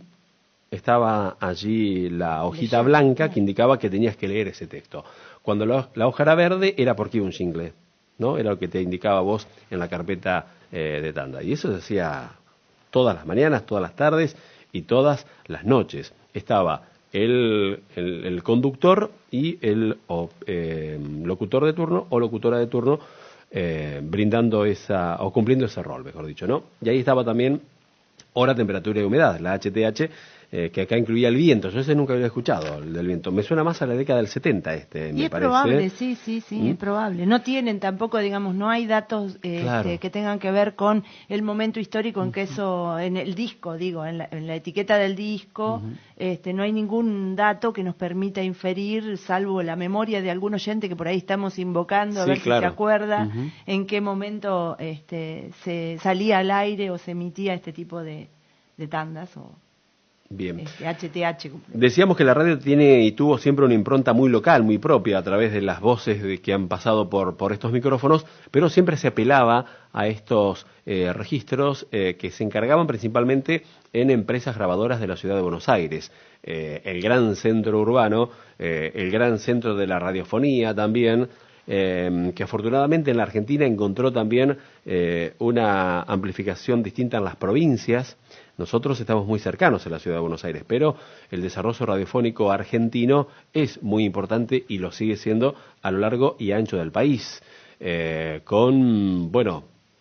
S2: estaba allí la hojita blanca que indicaba que tenías que leer ese texto. Cuando la hoja era verde era porque iba un jingle, ¿no? Era lo que te indicaba vos en la carpeta de tanda. Y eso se hacía todas las mañanas, todas las tardes y todas las noches. Estaba el conductor y el locutor de turno o locutora de turno brindando o cumpliendo ese rol, mejor dicho, ¿no? Y ahí estaba también hora, temperatura y humedad, la HTH, que acá incluía el viento. Yo ese nunca había escuchado, el del viento. Me suena más a la década del 70 me parece.
S9: Y es probable, sí, es probable. No tienen tampoco, digamos, no hay datos
S2: Claro.
S9: que tengan que ver con el momento histórico en que eso, en el disco, digo, en la etiqueta del disco, no hay ningún dato que nos permita inferir, salvo la memoria de algún oyente que por ahí estamos invocando, a
S2: Sí,
S9: ver
S2: claro.
S9: si se acuerda en qué momento se salía al aire o se emitía este tipo de tandas o
S2: Bien.
S9: HTH.
S2: Decíamos que la radio tiene y tuvo siempre una impronta muy local, muy propia, a través de las voces que han pasado por estos micrófonos, pero siempre se apelaba a estos registros que se encargaban principalmente en empresas grabadoras de la ciudad de Buenos Aires. El gran centro urbano, el gran centro de la radiofonía también, que afortunadamente en la Argentina encontró también una amplificación distinta en las provincias. Nosotros estamos muy cercanos a la ciudad de Buenos Aires, pero el desarrollo radiofónico argentino es muy importante y lo sigue siendo a lo largo y ancho del país, con,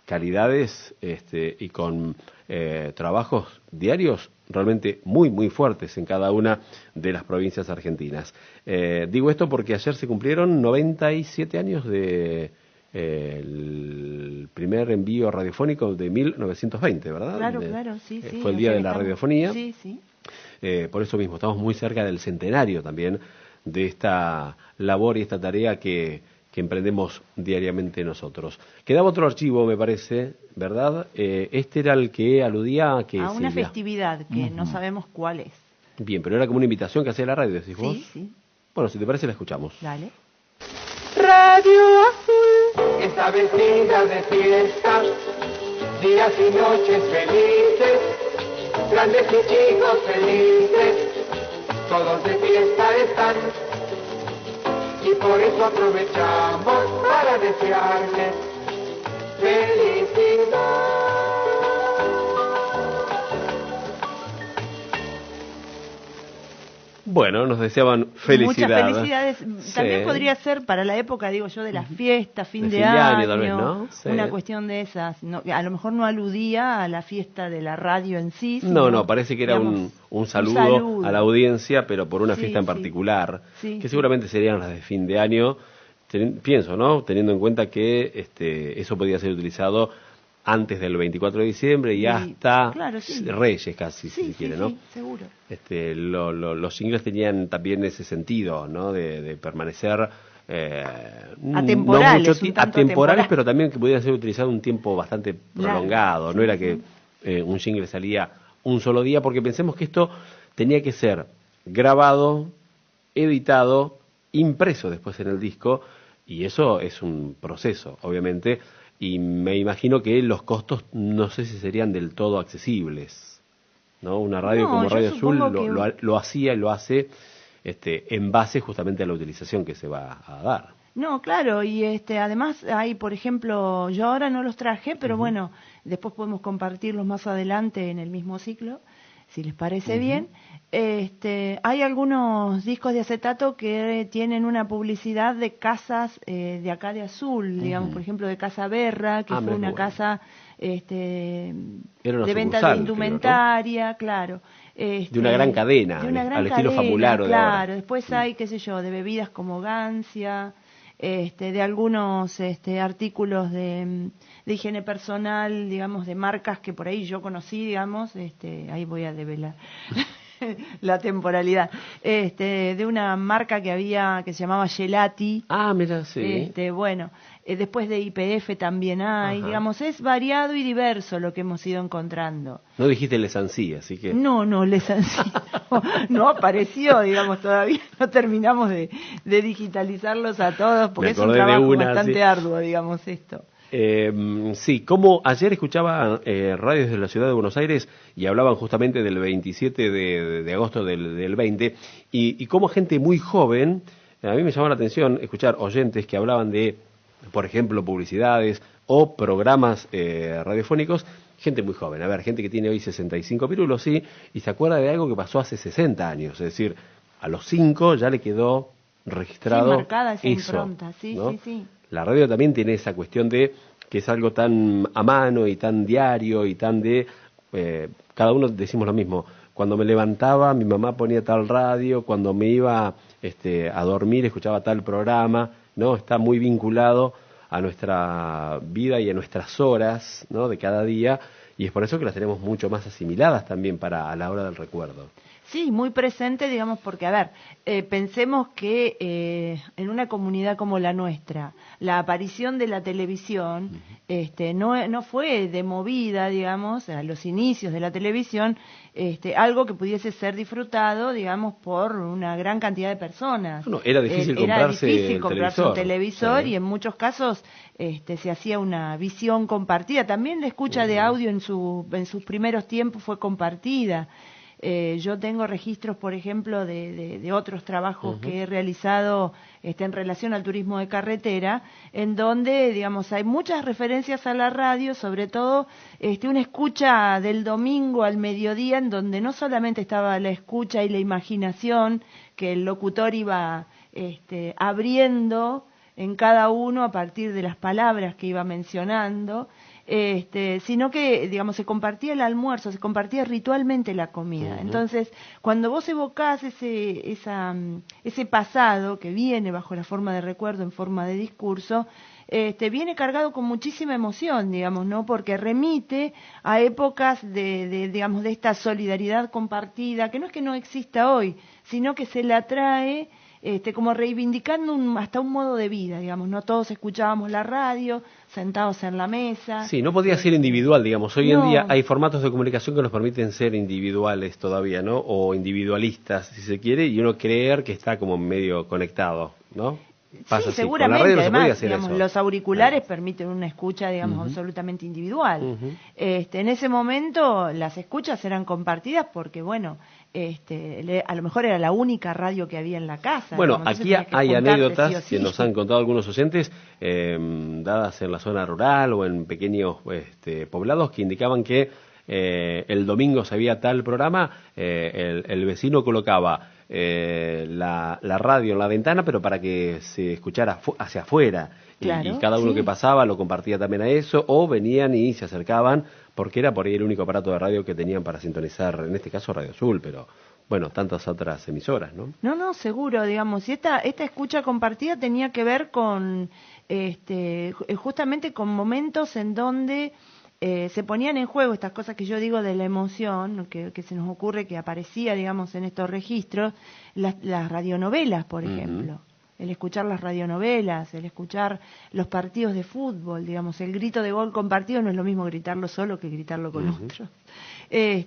S2: calidades y con trabajos diarios realmente muy, muy fuertes en cada una de las provincias argentinas. Digo esto porque ayer se cumplieron 97 años de el primer envío radiofónico de 1920, ¿verdad?
S9: Claro, sí.
S2: Fue el día de la
S9: estamos...
S2: radiofonía.
S9: Sí.
S2: Por eso mismo, estamos muy cerca del centenario también de esta labor y esta tarea que emprendemos diariamente nosotros. Quedaba otro archivo, me parece, ¿verdad? Este era el que aludía a que...
S9: A una festividad que no sabemos cuál es.
S2: Bien, pero era como una invitación que hacía la radio, decís vos.
S9: Sí.
S2: Bueno, si te parece la escuchamos.
S9: Dale.
S12: Radio Azul está vestida de fiesta, días y noches felices, grandes y chicos felices, todos de fiesta están. Y por eso aprovechamos para desearles felicidad.
S2: Bueno, nos deseaban felicidad.
S9: Muchas felicidades. También podría ser para la época, digo yo, de las fiestas, fin de
S2: año, tal vez, ¿no? Sí.
S9: Una cuestión de esas. No, a lo mejor no aludía a la fiesta de la radio en sí.
S2: No, parece que era un saludo a la audiencia, pero por una fiesta en particular, que seguramente serían las de fin de año. Pienso, ¿no? Teniendo en cuenta que eso podía ser utilizado antes del 24 de diciembre y hasta Reyes casi, si se quiere, ¿no?
S9: Sí, seguro.
S2: Los singles tenían también ese sentido, ¿no? De permanecer
S9: atemporales,
S2: atemporales, pero también que pudieran ser utilizados un tiempo bastante prolongado. No era que un single salía un solo día, porque pensemos que esto tenía que ser grabado, editado, impreso después en el disco, y eso es un proceso, obviamente. Y me imagino que los costos no sé si serían del todo accesibles, ¿no? Una radio como Radio Azul lo hacía y lo hace en base justamente a la utilización que se va a dar.
S9: No, claro, y además hay, por ejemplo, yo ahora no los traje, pero bueno, después podemos compartirlos más adelante en el mismo ciclo, si les parece bien. Hay algunos discos de acetato que tienen una publicidad de casas de acá de Azul, digamos, por ejemplo, de Casa Berra, que fue una casa de venta de indumentaria, claro.
S2: De una gran cadena, al estilo Famularo de ahora.
S9: Claro, después hay, qué sé yo, de bebidas como Gancia, de algunos artículos de higiene personal, digamos, de marcas que por ahí yo conocí, digamos, ahí voy a develar. la temporalidad, de una marca que se llamaba Gelati.
S2: Ah, mira, sí.
S9: Bueno, después de YPF también hay,
S2: Ajá.
S9: digamos, es variado y diverso lo que hemos ido encontrando.
S2: No dijiste Lesancía, así que...
S9: No, no apareció, digamos, todavía no terminamos de digitalizarlos a todos, porque es un trabajo bastante arduo, digamos, esto.
S2: Sí, como ayer escuchaba radios de la ciudad de Buenos Aires y hablaban justamente del 27 de agosto del 20, y como gente muy joven, a mí me llamó la atención escuchar oyentes que hablaban de, por ejemplo, publicidades o programas radiofónicos, gente muy joven, a ver, gente que tiene hoy 65 pirulos, sí, y se acuerda de algo que pasó hace 60 años, es decir, a los 5 ya le quedó registrado
S9: sí, marcada esa
S2: eso,
S9: impronta, sí,
S2: ¿no?
S9: sí.
S2: La radio también tiene esa cuestión de que es algo tan a mano y tan diario y tan de... cada uno decimos lo mismo. Cuando me levantaba, mi mamá ponía tal radio, cuando me iba a dormir escuchaba tal programa, ¿no? Está muy vinculado a nuestra vida y a nuestras horas, ¿no? De cada día, y es por eso que las tenemos mucho más asimiladas también a la hora del recuerdo.
S9: Sí, muy presente, digamos, porque, a ver, pensemos que en una comunidad como la nuestra, la aparición de la televisión no fue demovida, digamos, a los inicios de la televisión, algo que pudiese ser disfrutado, digamos, por una gran cantidad de personas.
S2: No, era difícil comprarse
S9: un televisor, y en muchos casos se hacía una visión compartida. También la escucha de audio en sus primeros tiempos fue compartida. Yo tengo registros, por ejemplo, de otros trabajos que he realizado en relación al turismo de carretera, en donde, digamos, hay muchas referencias a la radio, sobre todo una escucha del domingo al mediodía, en donde no solamente estaba la escucha y la imaginación que el locutor iba abriendo en cada uno a partir de las palabras que iba mencionando, sino que, digamos, se compartía el almuerzo, se compartía ritualmente la comida. Entonces, cuando vos evocás ese pasado que viene bajo la forma de recuerdo, en forma de discurso, viene cargado con muchísima emoción, digamos, ¿no? Porque remite a épocas digamos, de esta solidaridad compartida, que no es que no exista hoy, sino que se la trae como reivindicando hasta un modo de vida, digamos, no todos escuchábamos la radio, sentados en la mesa.
S2: Sí, no podía ser individual, digamos, hoy en día hay formatos de comunicación que nos permiten ser individuales todavía, ¿no? O individualistas, si se quiere, y uno creer que está como medio conectado, ¿no? Pasa
S9: sí,
S2: así.
S9: seguramente,
S2: Con la radio no se
S9: además,
S2: podía hacer
S9: digamos,
S2: eso.
S9: los auriculares permiten una escucha, digamos, absolutamente individual. En ese momento las escuchas eran compartidas porque, bueno, a lo mejor era la única radio que había en la casa.
S2: Bueno,
S9: digamos,
S2: aquí hay anécdotas que nos han contado algunos oyentes, dadas en la zona rural o en pequeños poblados, que indicaban que el domingo se había tal programa, el vecino colocaba la radio en la ventana, pero para que se escuchara hacia afuera.
S9: Claro,
S2: y cada uno que pasaba lo compartía también a eso, o venían y se acercaban, porque era por ahí el único aparato de radio que tenían para sintonizar, en este caso Radio Azul, pero bueno, tantas otras emisoras, ¿no?
S9: No, seguro, digamos, y esta escucha compartida tenía que ver con, justamente con momentos en donde se ponían en juego estas cosas que yo digo de la emoción, que se nos ocurre que aparecía, digamos, en estos registros, las radionovelas, por ejemplo. El escuchar las radionovelas, el escuchar los partidos de fútbol, digamos, el grito de gol compartido no es lo mismo gritarlo solo que gritarlo con otros. Ir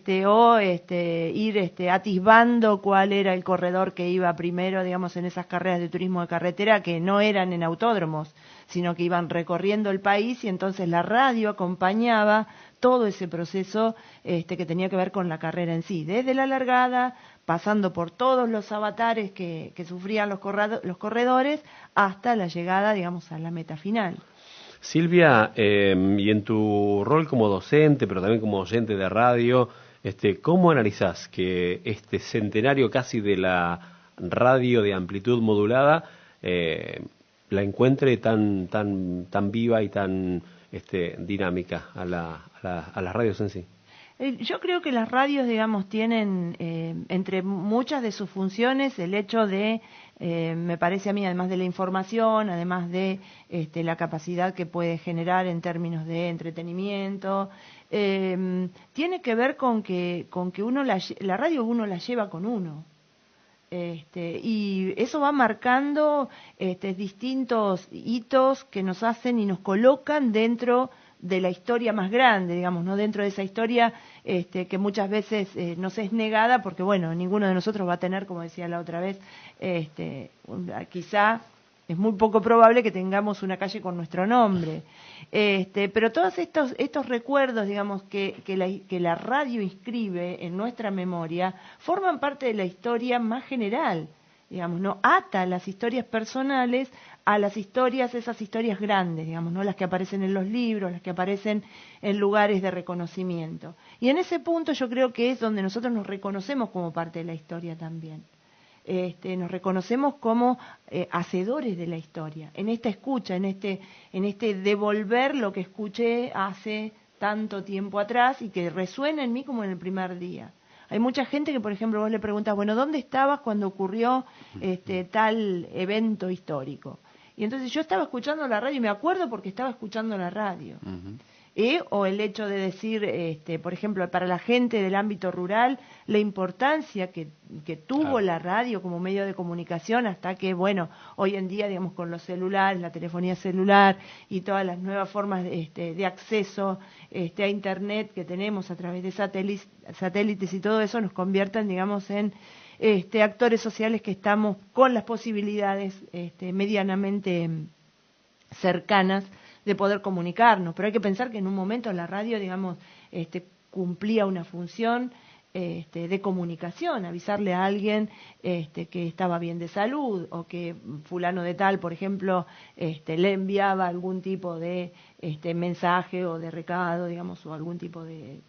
S9: atisbando cuál era el corredor que iba primero, digamos, en esas carreras de turismo de carretera que no eran en autódromos, sino que iban recorriendo el país, y entonces la radio acompañaba todo ese proceso que tenía que ver con la carrera en sí, desde la largada, pasando por todos los avatares que sufrían los corredores, hasta la llegada, digamos, a la meta final.
S2: Silvia, y en tu rol como docente, pero también como oyente de radio, ¿cómo analizás que este centenario casi de la radio de amplitud modulada la encuentre tan viva y tan dinámica a las radios en sí?
S9: Yo creo que las radios, digamos, tienen entre muchas de sus funciones el hecho de, me parece a mí, además de la información, además de la capacidad que puede generar en términos de entretenimiento, tiene que ver con que uno la radio uno la lleva con uno. Y eso va marcando distintos hitos que nos hacen y nos colocan dentro de la historia más grande, digamos, no dentro de esa historia que muchas veces nos es negada, porque bueno, ninguno de nosotros va a tener, como decía la otra vez, quizá es muy poco probable que tengamos una calle con nuestro nombre, pero todos estos recuerdos, digamos, que la radio inscribe en nuestra memoria, forman parte de la historia más general, digamos, no ata las historias personales a las historias, esas historias grandes, digamos, no las que aparecen en los libros, las que aparecen en lugares de reconocimiento. Y en ese punto yo creo que es donde nosotros nos reconocemos como parte de la historia también. Nos reconocemos como hacedores de la historia, en esta escucha, en este devolver lo que escuché hace tanto tiempo atrás y que resuena en mí como en el primer día. Hay mucha gente que, por ejemplo, vos le preguntas, bueno, ¿dónde estabas cuando ocurrió tal evento histórico? Y entonces yo estaba escuchando la radio y me acuerdo porque estaba escuchando la radio. O el hecho de decir, por ejemplo, para la gente del ámbito rural, la importancia que tuvo la radio como medio de comunicación hasta que, bueno, hoy en día, digamos, con los celulares, la telefonía celular y todas las nuevas formas de acceso a Internet que tenemos a través de satélites y todo eso nos conviertan, digamos, en actores sociales que estamos con las posibilidades medianamente cercanas de poder comunicarnos, pero hay que pensar que en un momento la radio, digamos, cumplía una función de comunicación, avisarle a alguien que estaba bien de salud o que fulano de tal, por ejemplo, le enviaba algún tipo de mensaje o de recado, digamos, o algún tipo de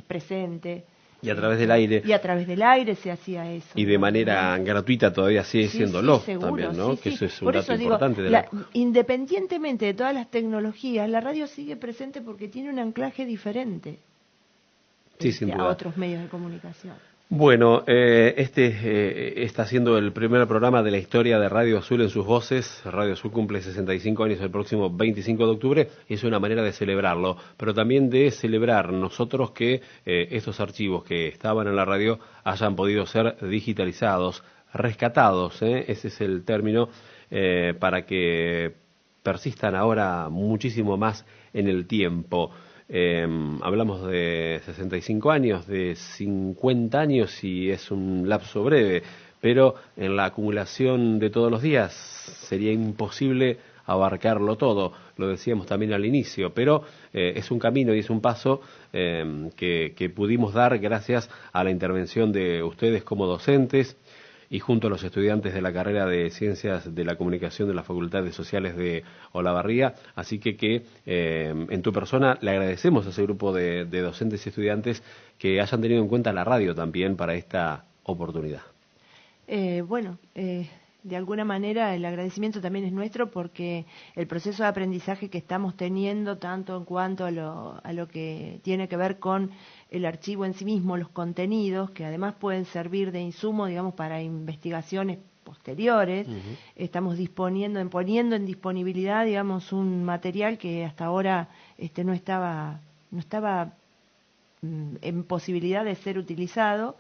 S9: presente.
S2: Y a través del aire.
S9: Y a través del aire se hacía eso.
S2: Y de manera gratuita todavía sigue siéndolo
S9: seguro,
S2: también, ¿no? Que eso es un dato importante de
S9: independientemente de todas las tecnologías, la radio sigue presente porque tiene un anclaje diferente
S2: sin duda.
S9: A otros medios de comunicación.
S2: Bueno, está siendo el primer programa de la historia de Radio Azul en sus voces. Radio Azul cumple 65 años el próximo 25 de octubre y es una manera de celebrarlo, pero también de celebrar nosotros que estos archivos que estaban en la radio hayan podido ser digitalizados, rescatados, ese es el término, para que persistan ahora muchísimo más en el tiempo. Hablamos de 65 años, de 50 años y es un lapso breve, pero en la acumulación de todos los días sería imposible abarcarlo todo, lo decíamos también al inicio, pero es un camino y es un paso que pudimos dar gracias a la intervención de ustedes como docentes y junto a los estudiantes de la carrera de Ciencias de la Comunicación de las Facultades Sociales de Olavarría, así que en tu persona le agradecemos a ese grupo de docentes y estudiantes que hayan tenido en cuenta la radio también para esta oportunidad.
S9: De alguna manera el agradecimiento también es nuestro porque el proceso de aprendizaje que estamos teniendo, tanto en cuanto a lo que tiene que ver con el archivo en sí mismo, los contenidos, que además pueden servir de insumo, digamos, para investigaciones posteriores, estamos poniendo en disponibilidad, digamos, un material que hasta ahora no estaba en posibilidad de ser utilizado.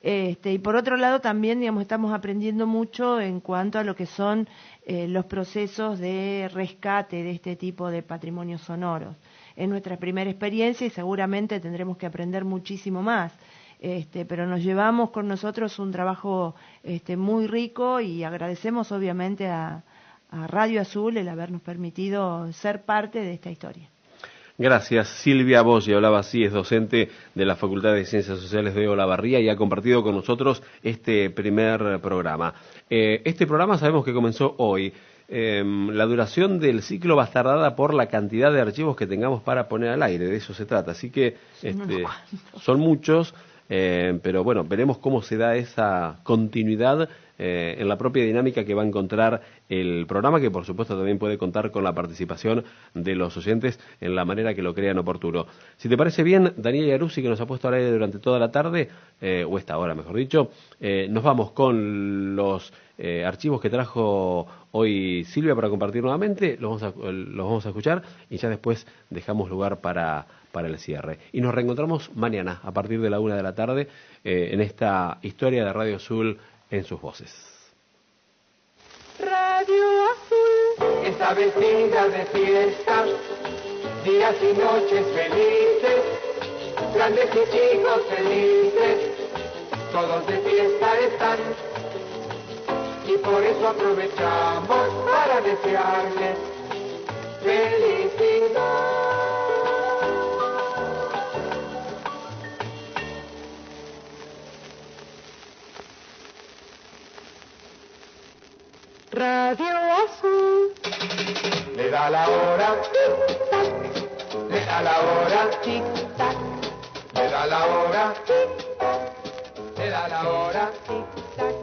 S9: Y por otro lado también, digamos, estamos aprendiendo mucho en cuanto a lo que son los procesos de rescate de este tipo de patrimonios sonoros. Es nuestra primera experiencia y seguramente tendremos que aprender muchísimo más. Pero nos llevamos con nosotros un trabajo muy rico y agradecemos obviamente a Radio Azul el habernos permitido ser parte de esta historia.
S2: Gracias. Silvia Bossi hablaba así, es docente de la Facultad de Ciencias Sociales de Olavarría y ha compartido con nosotros este primer programa. Este programa sabemos que comenzó hoy. La duración del ciclo va a estar dada por la cantidad de archivos que tengamos para poner al aire, de eso se trata. Así que son muchos, pero bueno, veremos cómo se da esa continuidad en la propia dinámica que va a encontrar el programa, que por supuesto también puede contar con la participación de los oyentes en la manera que lo crean oportuno. Si te parece bien, Daniel Yaruzzi, que nos ha puesto al aire durante toda la tarde, o esta hora mejor dicho, nos vamos con los archivos que trajo hoy Silvia para compartir nuevamente, los vamos a escuchar y ya después dejamos lugar para el cierre. Y nos reencontramos mañana a partir de la 1 de la tarde en esta historia de Radio Azul en sus voces.
S12: Radio Azul está vestida de fiesta, días y noches felices, grandes y chicos felices, todos de fiesta están. Y por eso aprovechamos para desearles felicidad. Radio Azul le da la hora, tic-tac, le da la hora, tic-tac, le da la hora, tic-tac, le da la hora, tic-tac.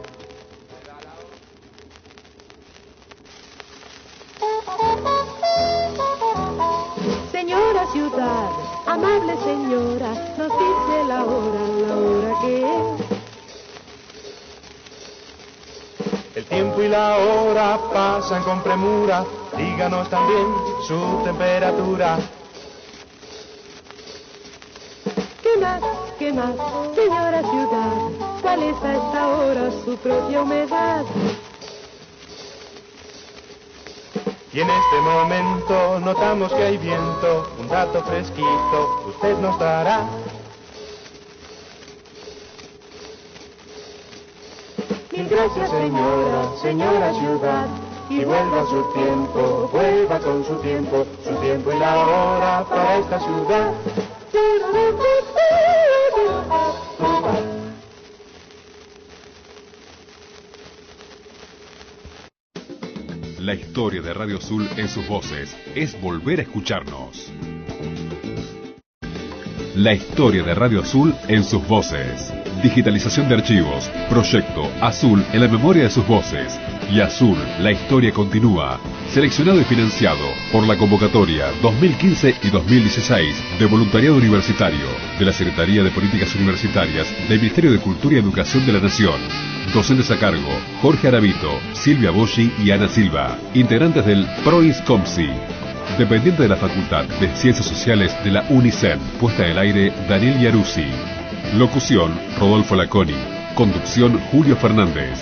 S13: Señora ciudad, amable señora, nos dice la hora que es.
S14: El tiempo y la hora pasan con premura, díganos también su temperatura.
S13: ¿Qué más, señora ciudad? ¿Cuál es a esta hora su propia humedad?
S14: Y en este momento notamos que hay viento, un dato fresquito, usted nos dará.
S13: Mil gracias señora ciudad, y vuelva a su tiempo, vuelva con su tiempo y la hora para esta ciudad.
S1: La historia de Radio Azul en sus voces es volver a escucharnos. La historia de Radio Azul en sus voces. Digitalización de archivos. Proyecto Azul en la memoria de sus voces. Y Azul, la historia continúa. Seleccionado y financiado por la convocatoria 2015 y 2016 de Voluntariado Universitario de la Secretaría de Políticas Universitarias del Ministerio de Cultura y Educación de la Nación. Docentes a cargo: Jorge Aravito, Silvia Boschi y Ana Silva. Integrantes del PROINSCOMSI. Dependiente de la Facultad de Ciencias Sociales de la UNICEN. Puesta en el aire Daniel Yaruzzi. Locución: Rodolfo Laconi. Conducción: Julio Fernández.